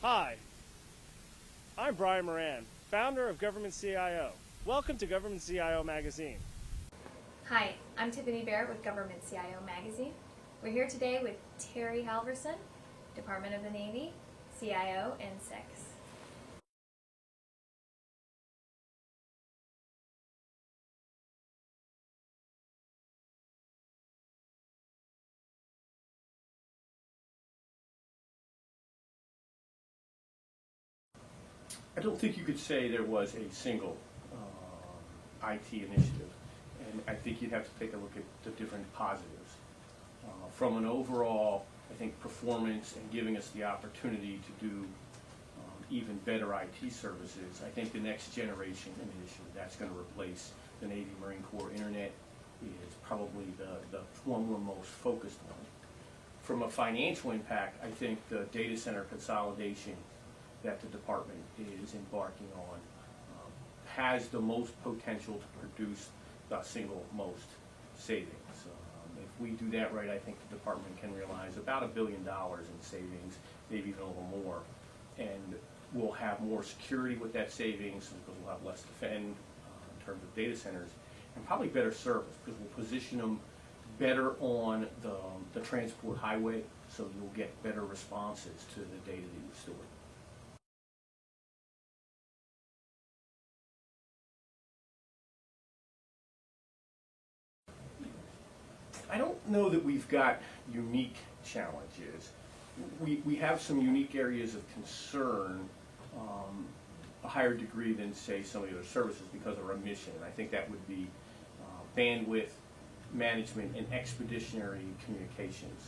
Hi, I'm Brian Moran, founder of Government CIO. Welcome to Government CIO Magazine. Hi, I'm Tiffany Barrett with Government CIO Magazine. We're here today with Terry Halverson, Department of the Navy, CIO and 6. I don't think you could say there was a single IT initiative, and I think you'd have to take a look at the different positives. From an overall, I think, performance and giving us the opportunity to do even better IT services, I think the next generation initiative that's going to replace the Navy Marine Corps Internet is probably the one we're most focused on. From a financial impact, I think the data center consolidation that the department is embarking on has the most potential to produce the single most savings. If we do that right, I think the department can realize about $1 billion in savings, maybe even a little more, and we'll have more security with that savings because we'll have less to defend in terms of data centers, and probably better service because we'll position them better on the transport highway, so you'll get better responses to the data that you store. I don't know that we've got unique challenges. We have some unique areas of concern, a higher degree than, say, some of the other services because of our mission. I think that would be bandwidth management and expeditionary communications.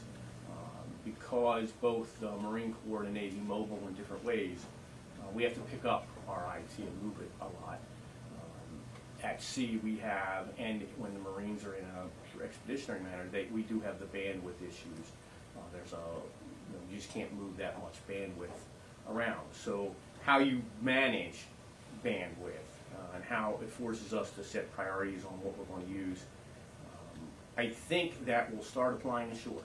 Because both the Marine Corps and the Navy mobile in different ways, we have to pick up our IT and move it a lot. At sea we have, and when the Marines are in a expeditionary manner, we do have the bandwidth issues. You just can't move that much bandwidth around. So how you manage bandwidth and how it forces us to set priorities on what we're going to use, I think that will start applying ashore.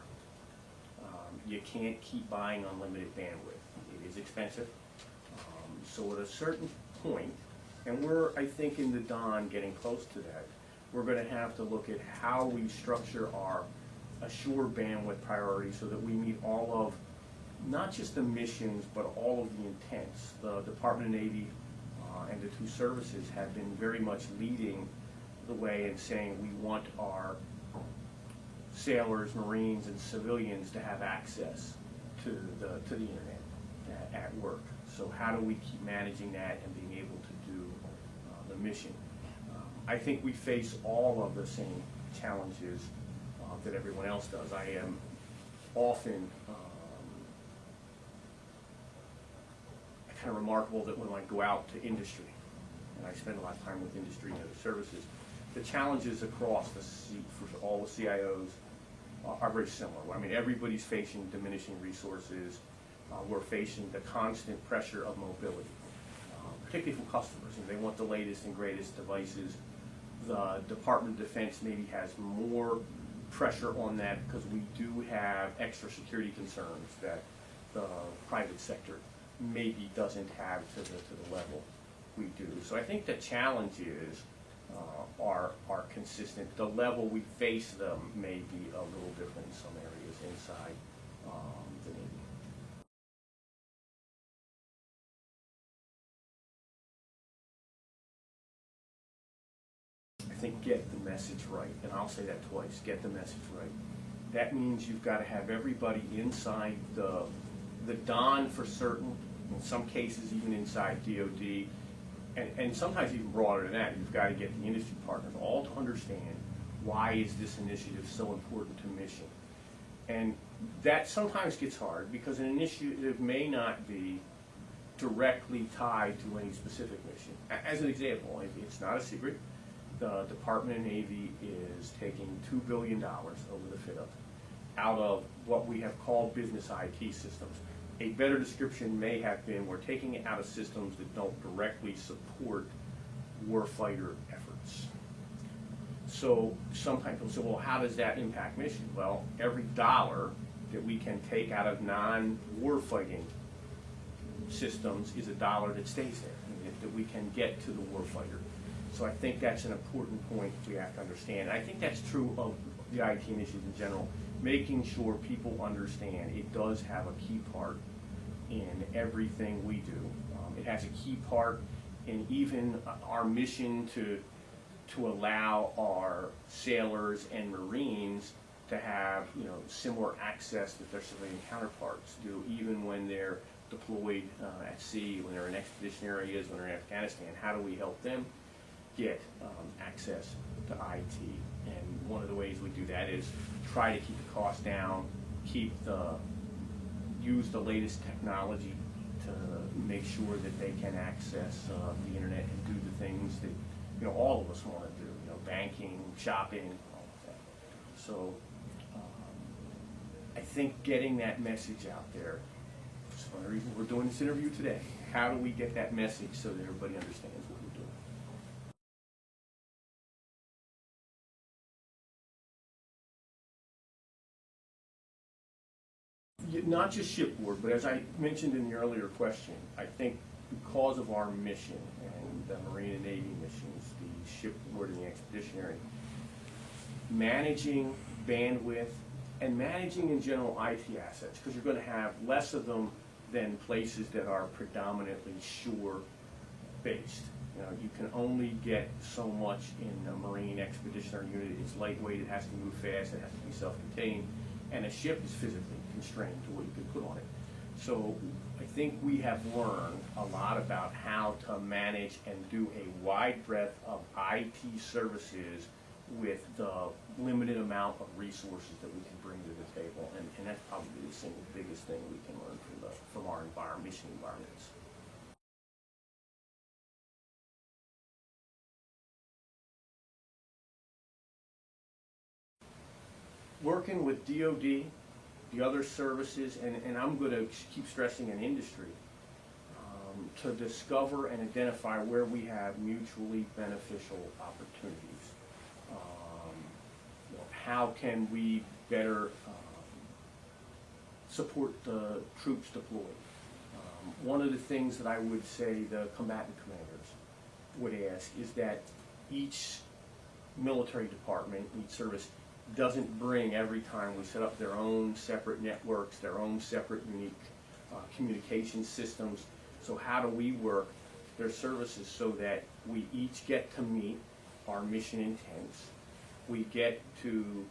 You can't keep buying unlimited bandwidth. It is expensive. So at a certain point, and we're, I think, in the dawn getting close to that, we're going to have to look at how we structure our ashore bandwidth priorities so that we meet all of, not just the missions, but all of the intents. The Department of Navy and the two services have been very much leading the way in saying we want our sailors, Marines, and civilians to have access to the internet at work. So how do we keep managing that and being able to do the mission? I think we face all of the same challenges that everyone else does. I am often kind of remarkable that when I go out to industry, and I spend a lot of time with industry and other services, the challenges across for all the CIOs are very similar. I mean, everybody's facing diminishing resources. We're facing the constant pressure of mobility, particularly from customers, and they want the latest and greatest devices. The Department of Defense maybe has more pressure on that because we do have extra security concerns that the private sector maybe doesn't have to the level we do. So I think the challenges are consistent. The level we face them may be a little different in some areas inside the Navy. I think get the message right, and I'll say that twice, get the message right. That means you've got to have everybody inside the DON for certain, in some cases even inside DOD, and sometimes even broader than that. You've got to get the industry partners all to understand why is this initiative so important to mission. And that sometimes gets hard because an initiative may not be directly tied to any specific mission. As an example, it's not a secret, the Department of Navy is taking $2 billion over the FIDP out of what we have called business IT systems. A better description may have been we're taking it out of systems that don't directly support warfighter efforts. So sometimes people say, well, how does that impact mission? Well, every dollar that we can take out of non-warfighting systems is a dollar that stays there, that we can get to the warfighter. So I think that's an important point we have to understand. And I think that's true of the IT initiatives in general, making sure people understand it does have a key part in everything we do. It has a key part in even our mission to allow our sailors and Marines to have, similar access that their civilian counterparts do, even when they're deployed at sea, when they're in expedition areas, when they're in Afghanistan. How do we help them get access to IT? And one of the ways we do that is try to keep the cost down, use the latest technology to make sure that they can access the internet and do the things that all of us want to do, banking, shopping, all of that. So I think getting that message out there is one of the reasons we're doing this interview today. How do we get that message so that everybody understands what we're doing? Not just shipboard, but as I mentioned in the earlier question, I think because of our mission and the Marine and Navy missions, the shipboard and the expeditionary, managing bandwidth and managing in general IT assets, because you're going to have less of them than places that are predominantly shore-based. You can only get so much in a Marine expeditionary unit. It's lightweight, it has to move fast, it has to be self-contained, and a ship is physically constrained to what you can put on it. So I think we have learned a lot about how to manage and do a wide breadth of IT services with the limited amount of resources that we can bring to the table, and that's probably the single biggest thing we can learn from our mission environments. Working with DoD, the other services, and I'm going to keep stressing an industry, to discover and identify where we have mutually beneficial opportunities. How can we better support the troops deployed? One of the things that I would say the combatant commanders would ask is that each military department, each service, doesn't bring every time we set up their own separate networks, their own separate unique communication systems. So how do we work their services so that we each get to meet our mission intents, we get to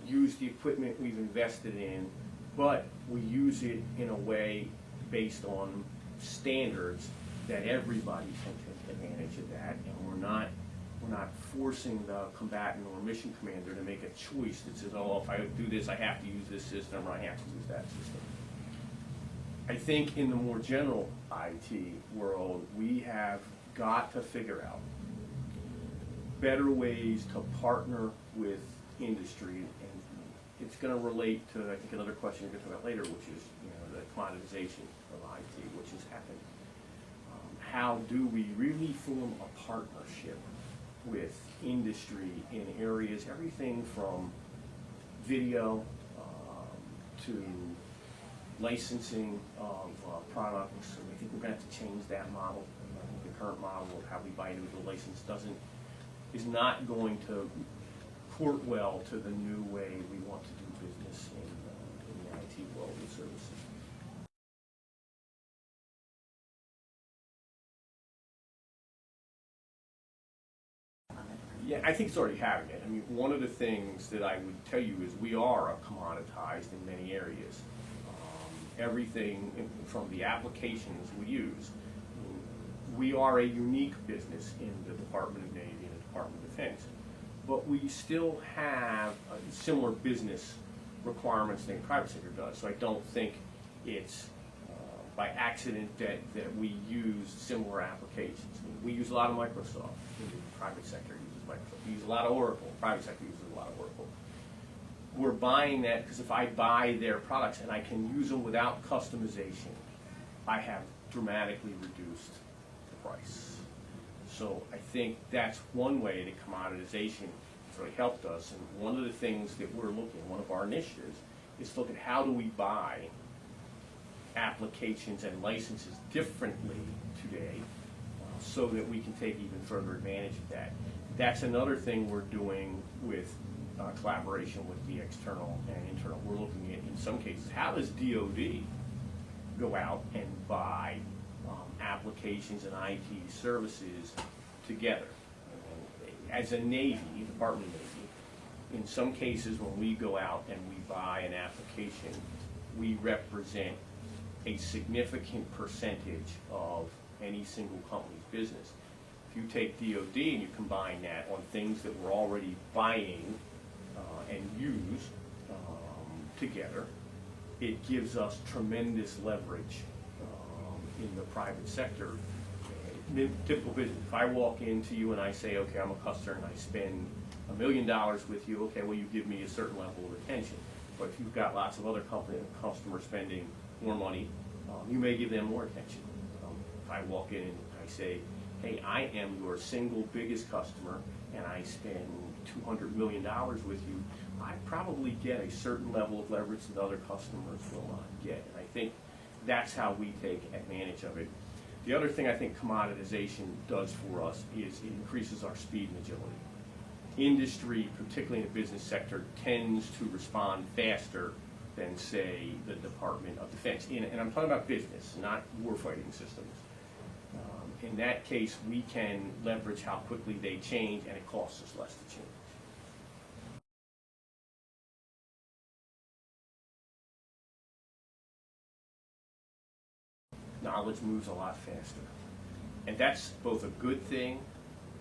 use the equipment we've invested in, but we use it in a way based on standards that everybody can take advantage of that, and we're not forcing the combatant or mission commander to make a choice that says, oh, if I do this, I have to use this system, or I have to use that system. I think in the more general IT world, we have got to figure out better ways to partner with industry, and it's going to relate to, I think, another question you're going to talk about later, which is the commoditization of IT, which has happened. How do we really form a partnership with industry in areas, everything from video to licensing of products? So I think we're going to have to change that model. I think the current model of how we buy individual license is not going to port well to the new way we want to do business in the IT world and services. Yeah, I think it's already having it. I mean, one of the things that I would tell you is we are commoditized in many areas. Everything from the applications we use. We are a unique business in the Department of Navy and the Department of Defense, but we still have similar business requirements than the private sector does. So I don't think it's by accident that we use similar applications. We use a lot of Microsoft. The private sector uses Microsoft. We use a lot of Oracle. The private sector uses a lot of Oracle. We're buying that because if I buy their products and I can use them without customization, I have dramatically reduced the price. So I think that's one way that commoditization has really helped us. And one of the things that we're looking at, one of our initiatives, is to look at how do we buy applications and licenses differently today so that we can take even further advantage of that. That's another thing we're doing with collaboration with the external and internal. We're looking at, in some cases, how does DoD go out and buy applications and IT services together? As a Navy, Department of Navy, in some cases when we go out and we buy an application, we represent a significant percentage of any single company's business. If you take DoD and you combine that on things that we're already buying and use together, it gives us tremendous leverage in the private sector. Typical business. If I walk into you and I say, okay, I'm a customer and I spend $1 million with you, okay, well, you give me a certain level of attention. But if you've got lots of other customers spending more money, you may give them more attention. If I walk in and I say, hey, I am your single biggest customer and I spend $200 million with you, I probably get a certain level of leverage that other customers will not get. And I think that's how we take advantage of it. The other thing I think commoditization does for us is it increases our speed and agility. Industry, particularly in the business sector, tends to respond faster than, say, the Department of Defense. And I'm talking about business, not warfighting systems. In that case, we can leverage how quickly they change, and it costs us less to change. Knowledge moves a lot faster. And that's both a good thing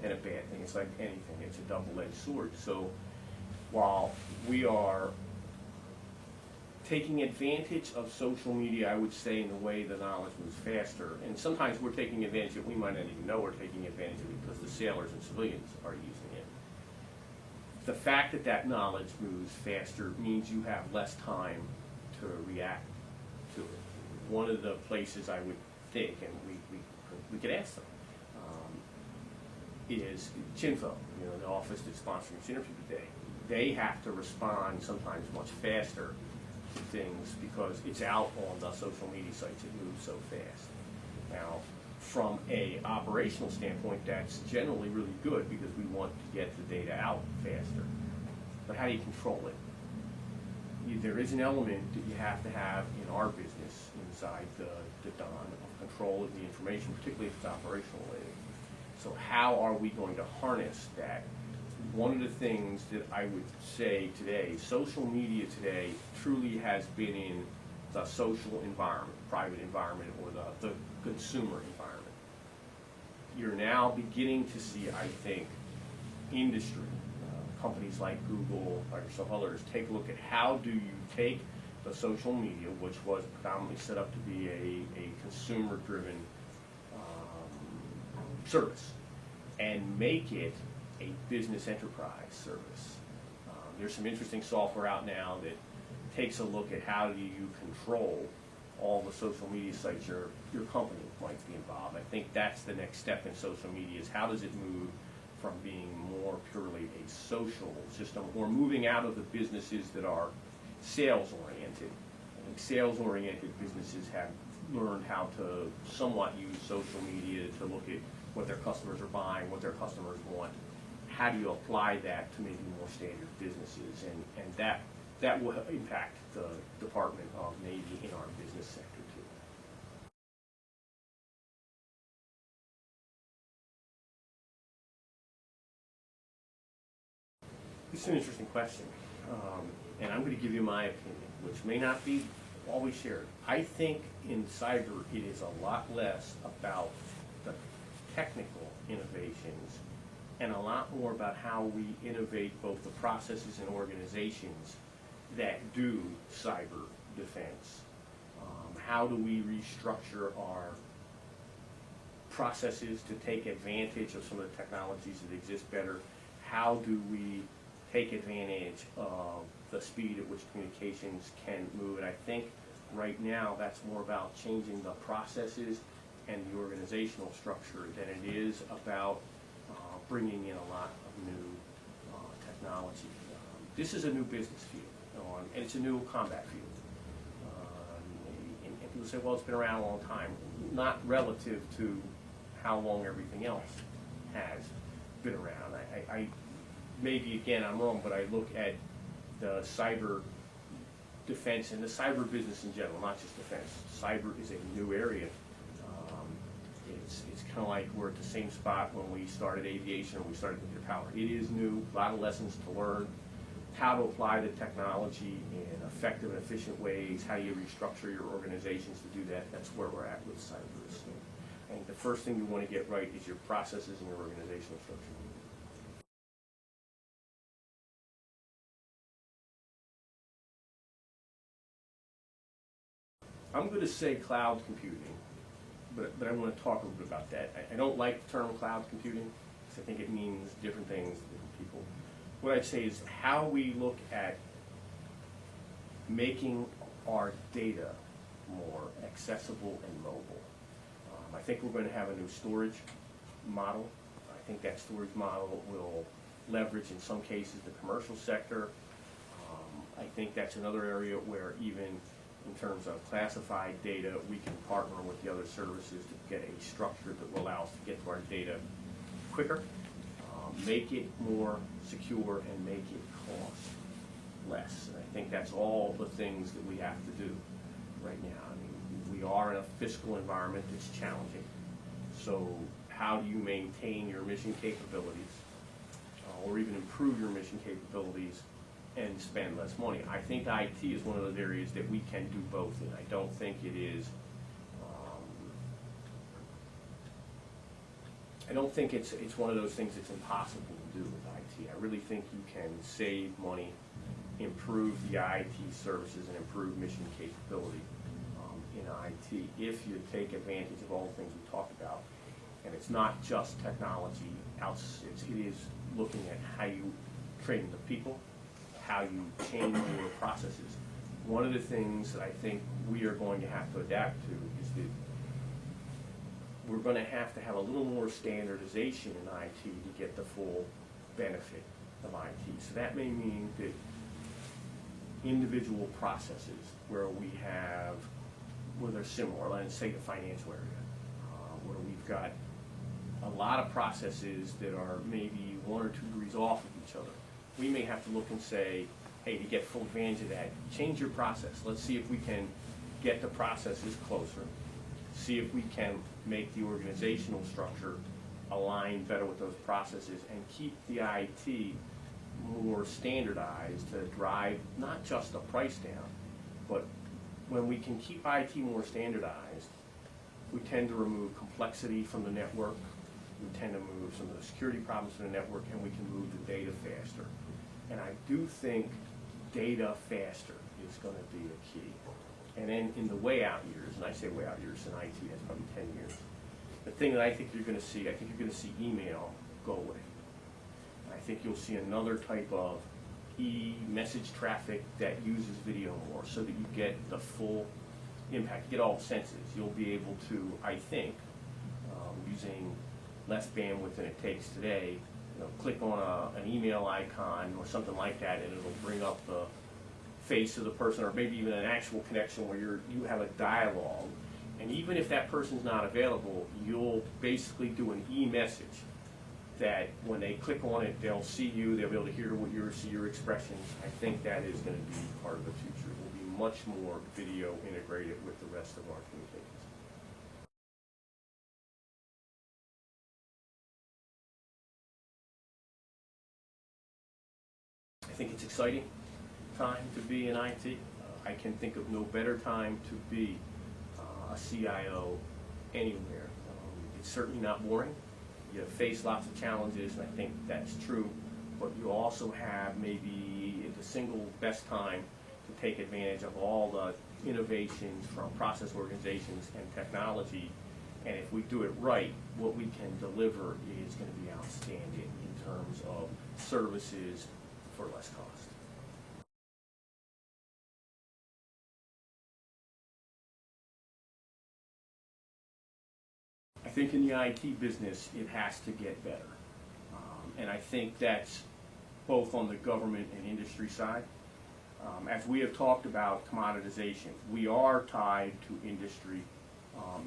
and a bad thing. It's like anything. It's a double-edged sword. So while we are taking advantage of social media, I would say, in the way the knowledge moves faster, and sometimes we're taking advantage of it, we might not even know we're taking advantage of it because the sailors and civilians are using it. The fact that that knowledge moves faster means you have less time to react to it. One of the places I would think, and we could ask them, is CHINFO, the office that's sponsoring this interview today. They have to respond sometimes much faster to things because it's out on the social media sites. It moves so fast. Now, from a operational standpoint, that's generally really good because we want to get the data out faster. But how do you control it? There is an element that you have to have in our business inside the DON of control of the information, particularly if it's operational related. So how are we going to harness that? One of the things that I would say today, social media today truly has been in the social environment, private environment, or the consumer environment. You're now beginning to see, I think, industry, companies like Google, Microsoft, others, take a look at how do you take the social media, which was predominantly set up to be a consumer-driven service, and make it a business enterprise service. There's some interesting software out now that takes a look at how do you control all the social media sites your company might be involved. I think that's the next step in social media, is how does it move from being more purely a social system, or moving out of the businesses that are sales-oriented. I think sales-oriented businesses have learned how to somewhat use social media to look at what their customers are buying, what their customers want. How do you apply that to maybe more standard businesses? And that will impact the Department of Navy in our business sector too. This is an interesting question, and I'm going to give you my opinion, which may not be always shared. I think in cyber it is a lot less about the technical innovations and a lot more about how we innovate both the processes and organizations that do cyber defense. How do we restructure our processes to take advantage of some of the technologies that exist better? How do we take advantage of the speed at which communications can move? And I think right now that's more about changing the processes and the organizational structure than it is about bringing in a lot of new technology. This is a new business field, and it's a new combat field. And people say, well, it's been around a long time, not relative to how long everything else has been around. I maybe, again, I'm wrong, but I look at the cyber defense and the cyber business in general, not just defense. Cyber is a new area. It's kind of like we're at the same spot when we started aviation or we started nuclear power. It is new, a lot of lessons to learn, how to apply the technology in effective and efficient ways, how you restructure your organizations to do that. That's where we're at with cyber risk. I think the first thing you want to get right is your processes and your organizational structure. I'm going to say cloud computing, but I want to talk a little bit about that. I don't like the term cloud computing because I think it means different things to different people. What I'd say is how we look at making our data more accessible and mobile. I think we're going to have a new storage model. I think that storage model will leverage, in some cases, the commercial sector. I think that's another area where even in terms of classified data, we can partner with the other services to get a structure that will allow us to get to our data quicker, make it more secure, and make it cost less. And I think that's all the things that we have to do right now. I mean, we are in a fiscal environment that's challenging. So how do you maintain your mission capabilities or even improve your mission capabilities and spend less money? I think IT is one of those areas that we can do both in. I don't think it is, I don't think it's one of those things that's impossible to do with IT. I really think you can save money, improve the IT services, and improve mission capability in IT if you take advantage of all the things we talked about. And it's not just technology, it is looking at how you train the people, how you change your processes. One of the things that I think we are going to have to adapt to is that we're going to have a little more standardization in IT to get the full benefit of IT. So that may mean that individual processes where they're similar, let's say the financial area, where we've got a lot of processes that are maybe 1 or 2 degrees off of each other. We may have to look and say, hey, to get full advantage of that, change your process. Let's see if we can get the processes closer. See if we can make the organizational structure align better with those processes and keep the IT more standardized to drive not just the price down, but when we can keep IT more standardized, we tend to remove complexity from the network, we tend to move some of the security problems from the network, and we can move the data faster. And I do think data faster is going to be a key. And then in the way out years, and I say way out years in IT, that's probably 10 years, the thing that I think you're going to see, I think you're going to see email go away. I think you'll see another type of e-message traffic that uses video more so that you get the full impact, you get all senses. You'll be able to, I think, using less bandwidth than it takes today, click on an email icon or something like that, and it'll bring up the face of the person, or maybe even an actual connection where you have a dialogue. And even if that person's not available, you'll basically do an e-message that when they click on it, they'll see you, they'll be able to hear see your expressions. I think that is going to be part of the future. It will be much more video integrated with the rest of our communications. I think it's exciting time to be in IT. I can think of no better time to be a CIO anywhere. It's certainly not boring. You face lots of challenges, and I think that's true, but you also have maybe the single best time to take advantage of all the innovations from process organizations and technology. And if we do it right, what we can deliver is going to be outstanding in terms of services for less cost. I think in the IT business, it has to get better. And I think that's both on the government and industry side. As we have talked about commoditization, we are tied to industry,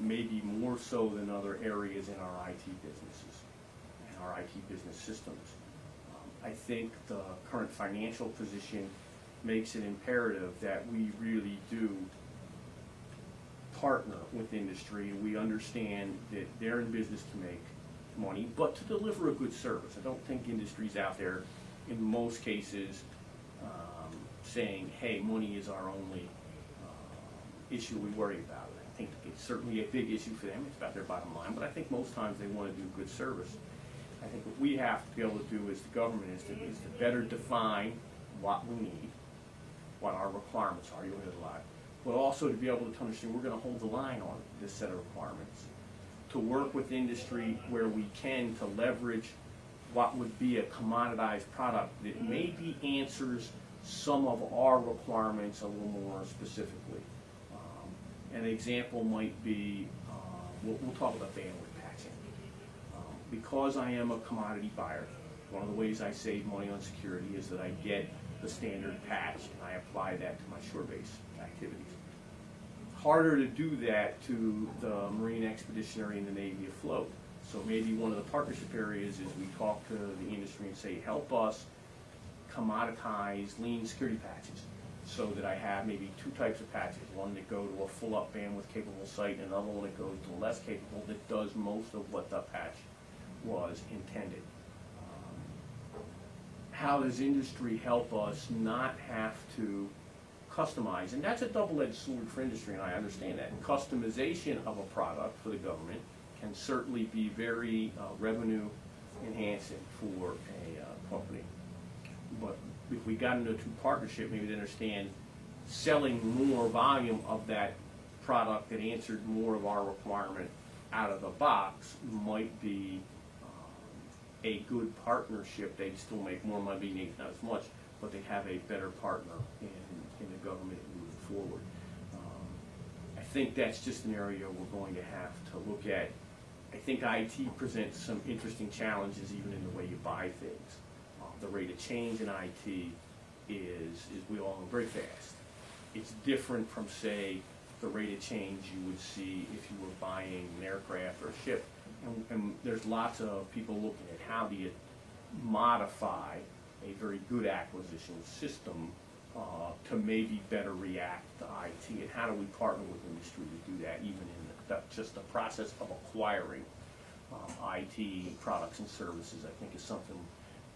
maybe more so than other areas in our IT businesses and our IT business systems. I think the current financial position makes it imperative that we really do partner with industry. We understand that they're in business to make money, but to deliver a good service. I don't think industry's out there in most cases saying, hey, money is our only issue we worry about. I think it's certainly a big issue for them. It's about their bottom line, but I think most times they want to do good service. I think what we have to be able to do as the government is to better define what we need, what our requirements are, you heard a lot, but also to be able to understand we're going to hold the line on this set of requirements, to work with industry where we can to leverage what would be a commoditized product that maybe answers some of our requirements a little more specifically. An example might be, we'll talk about bandwidth patching. Because I am a commodity buyer, one of the ways I save money on security is that I get the standard patch and I apply that to my shore-based activities. Harder to do that to the Marine Expeditionary and the Navy afloat. So maybe one of the partnership areas is we talk to the industry and say, help us commoditize lean security patches so that I have maybe two types of patches, one that go to a full up bandwidth capable site and another one that goes to less capable that does most of what the patch was intended. How does industry help us not have to customize? And that's a double-edged sword for industry, and I understand that. Customization of a product for the government can certainly be very revenue enhancing for a company. But if we got into a true partnership, maybe to understand selling more volume of that product that answered more of our requirement out of the box might be a good partnership. They'd still make more money, maybe not as much, but they have a better partner in the government moving forward. I think that's just an area we're going to have to look at. I think IT presents some interesting challenges even in the way you buy things. The rate of change in IT is we all know, very fast. It's different from, say, the rate of change you would see if you were buying an aircraft or a ship. And there's lots of people looking at how do you modify a very good acquisition system to maybe better react to IT, and how do we partner with industry to do that, even in just the process of acquiring IT products and services. I think is something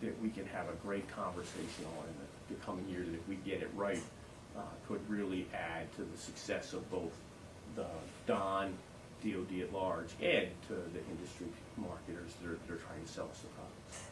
that we can have a great conversation on in the coming years, that if we get it right, could really add to the success of both the DOD at large, and to the industry marketers that are trying to sell us the products.